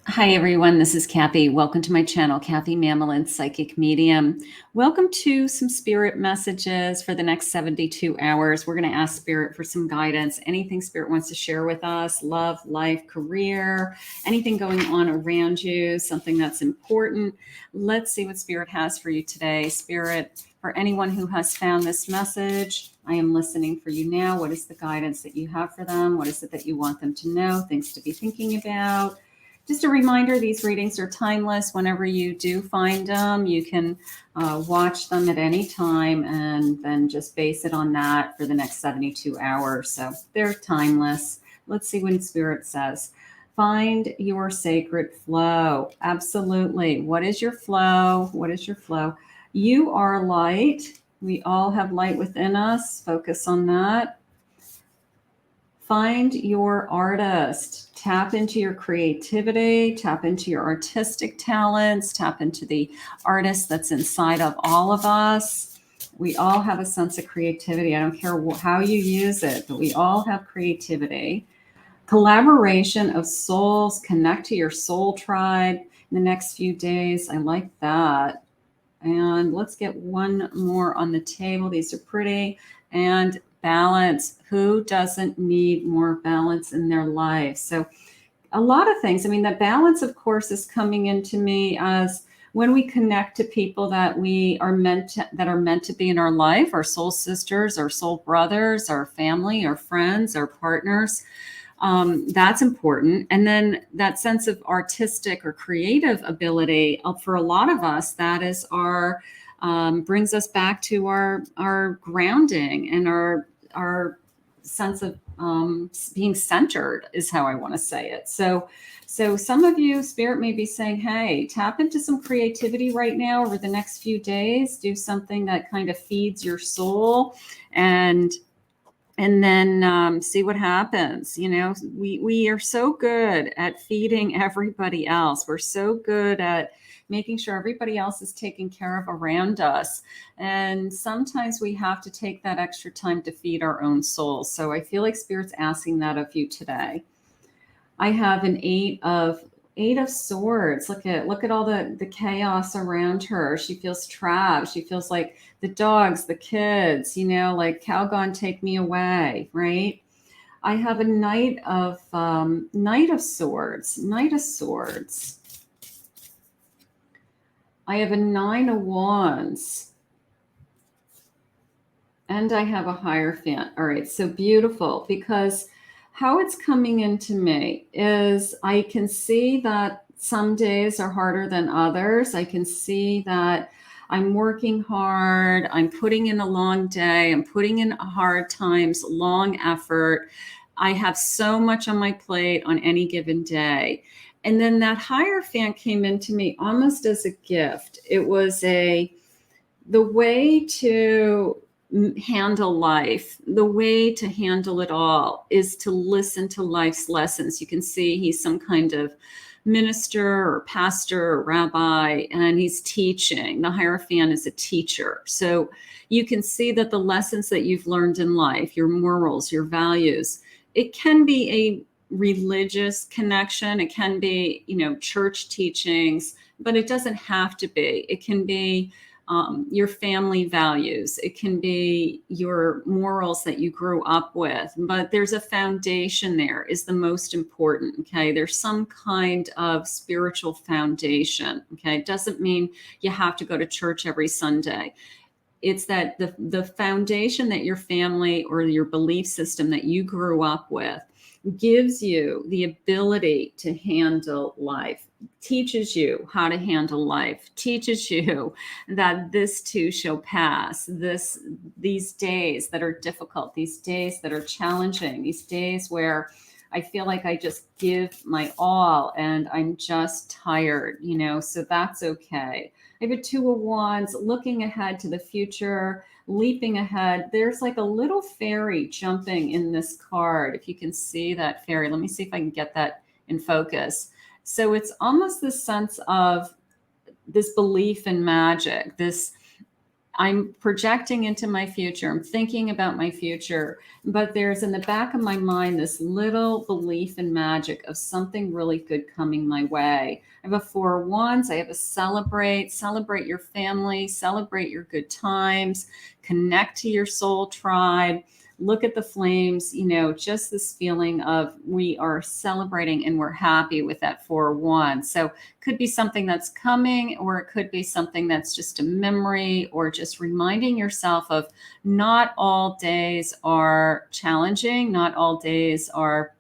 Hi, everyone. This is Kathy. Welcome to my channel, Kathy Mamolen, Psychic Medium. Welcome to some spirit messages for the next 72 hours. We're going to ask Spirit for some guidance. Anything Spirit wants to share with us, love, life, career, anything going on around you, something that's important. Let's see what Spirit has for you today. Spirit, for anyone who has found this message, I am listening for you now. What is the guidance that you have for them? What is it that you want them to know? Things to be thinking about? Just a reminder, these readings are timeless. Whenever you do find them, you can watch them at any time and then just base it on that for the next 72 hours. So they're timeless. Let's see what Spirit says. Find your sacred flow. Absolutely. What is your flow? What is your flow? You are light. We all have light within us. Focus on that. Find your artist. Tap into your creativity, tap into your artistic talents, tap into the artist that's inside of all of us. We all have a sense of creativity. I don't care how you use it, but we all have creativity. Collaboration of souls. Connect to your soul tribe in the next few days. I like that. And let's get one more on the table. These are pretty. And balance. Who doesn't need more balance in their life? So a lot of things. I mean, the balance, of course, is coming into me as when we connect to people that we are meant to be in our life, our soul sisters, our soul brothers, our family, our friends, our partners. That's important. And then that sense of artistic or creative ability, for a lot of us, that is our brings us back to our grounding and our sense of being centered, is how I want to say it. So some of you, Spirit may be saying, hey, tap into some creativity right now over the next few days. Do something that kind of feeds your soul, and then see what happens. You know, we are so good at feeding everybody else. We're so good at making sure everybody else is taken care of around us. And sometimes we have to take that extra time to feed our own souls. So I feel like Spirit's asking that of you today. I have an eight of swords. Look at all the chaos around her. She feels trapped. She feels like the dogs, the kids, you know, like Calgon, take me away, right? I have a knight of swords. I have a 9 of wands. And I have a Hierophant. All right, so beautiful, because how it's coming into me is I can see that some days are harder than others. I can see that I'm working hard. I'm putting in a long day. I'm putting in hard times, long effort. I have so much on my plate on any given day. And then that Hierophant came into me almost as a gift. It was the way to handle life, the way to handle it all is to listen to life's lessons. You can see he's some kind of minister or pastor or rabbi, and he's teaching. The Hierophant is a teacher. So you can see that the lessons that you've learned in life, your morals, your values, it can be a religious connection. It can be, you know, church teachings, but it doesn't have to be. It can be your family values. It can be your morals that you grew up with, but there's a foundation there is the most important. Okay. There's some kind of spiritual foundation. Okay. It doesn't mean you have to go to church every Sunday. It's that the foundation that your family or your belief system that you grew up with gives you the ability to handle life, teaches you how to handle life, teaches you that this too shall pass. These days that are difficult, these days that are challenging, these days where I feel like I just give my all and I'm just tired, you know, so that's okay. I have a 2 of wands, looking ahead to the future, leaping ahead. There's like a little fairy jumping in this card. If you can see that fairy, let me see if I can get that in focus. So it's almost this sense of this belief in magic, this I'm projecting into my future. I'm thinking about my future, but there's in the back of my mind this little belief in magic of something really good coming my way. I have a 4 of Wands. I have a celebrate your family, celebrate your good times, connect to your soul tribe. Look at the flames, just this feeling of we are celebrating and we're happy with that 4 of Wands. So could be something that's coming, or it could be something that's just a memory, or just reminding yourself of not all days are challenging. Not all days are,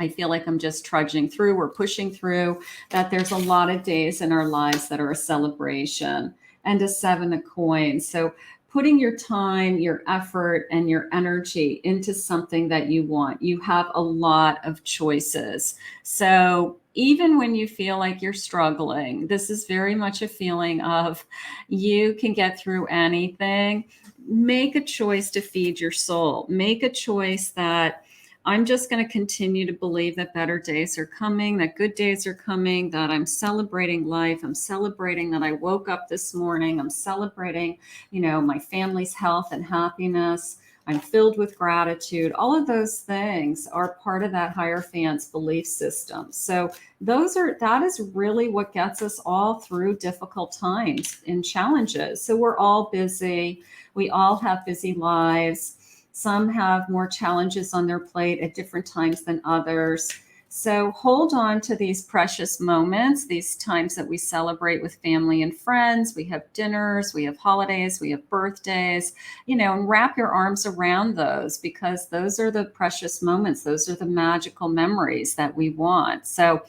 I feel like I'm just trudging through or pushing through, that there's a lot of days in our lives that are a celebration. And a 7 of Coins. So putting your time, your effort, and your energy into something that you want. You have a lot of choices. So even when you feel like you're struggling, this is very much a feeling of you can get through anything. Make a choice to feed your soul. Make a choice that I'm just going to continue to believe that better days are coming, that good days are coming, that I'm celebrating life. I'm celebrating that I woke up this morning. I'm celebrating, my family's health and happiness. I'm filled with gratitude. All of those things are part of that Hierophant's belief system. So that is really what gets us all through difficult times and challenges. So we're all busy. We all have busy lives. Some have more challenges on their plate at different times than others. So hold on to these precious moments, these times that we celebrate with family and friends. We have dinners, we have holidays, we have birthdays, and wrap your arms around those, because those are the precious moments. Those are the magical memories that we want. So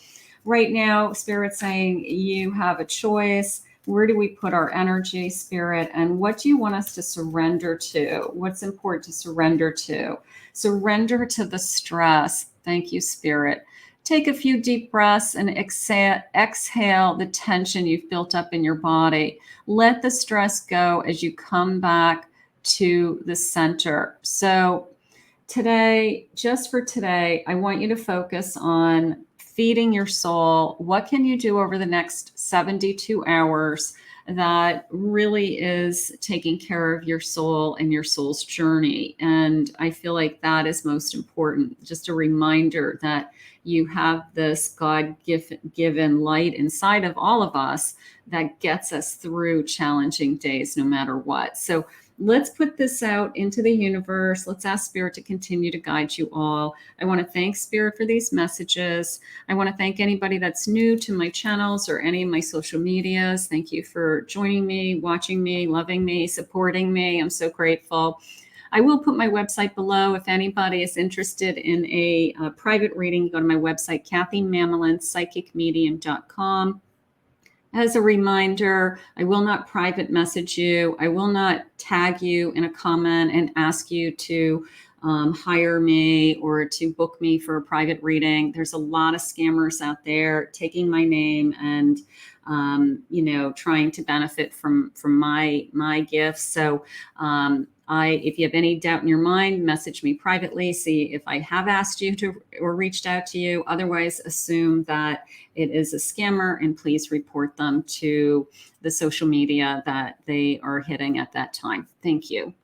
right now, Spirit's saying you have a choice. Where do we put our energy, Spirit? And what do you want us to surrender to? What's important to surrender to? Surrender to the stress. Thank you, Spirit. Take a few deep breaths and exhale the tension you've built up in your body. Let the stress go as you come back to the center. So today, just for today, I want you to focus on feeding your soul. What can you do over the next 72 hours that really is taking care of your soul and your soul's journey? And I feel like that is most important. Just a reminder that you have this God-given light inside of all of us that gets us through challenging days, no matter what. So let's put this out into the universe. Let's ask Spirit to continue to guide you all. I want to thank Spirit for these messages. I want to thank anybody that's new to my channels or any of my social medias. Thank you for joining me, watching me, loving me, supporting me. I'm so grateful. I will put my website below. If anybody is interested in a private reading, go to my website, kathymamolin.psychicmedium.com. As a reminder, I will not private message you. I will not tag you in a comment and ask you to hire me or to book me for a private reading. There's a lot of scammers out there taking my name and trying to benefit from my gifts. So if you have any doubt in your mind, message me privately, see if I have asked you to or reached out to you. Otherwise, assume that it is a scammer, and please report them to the social media that they are hitting at that time. Thank you.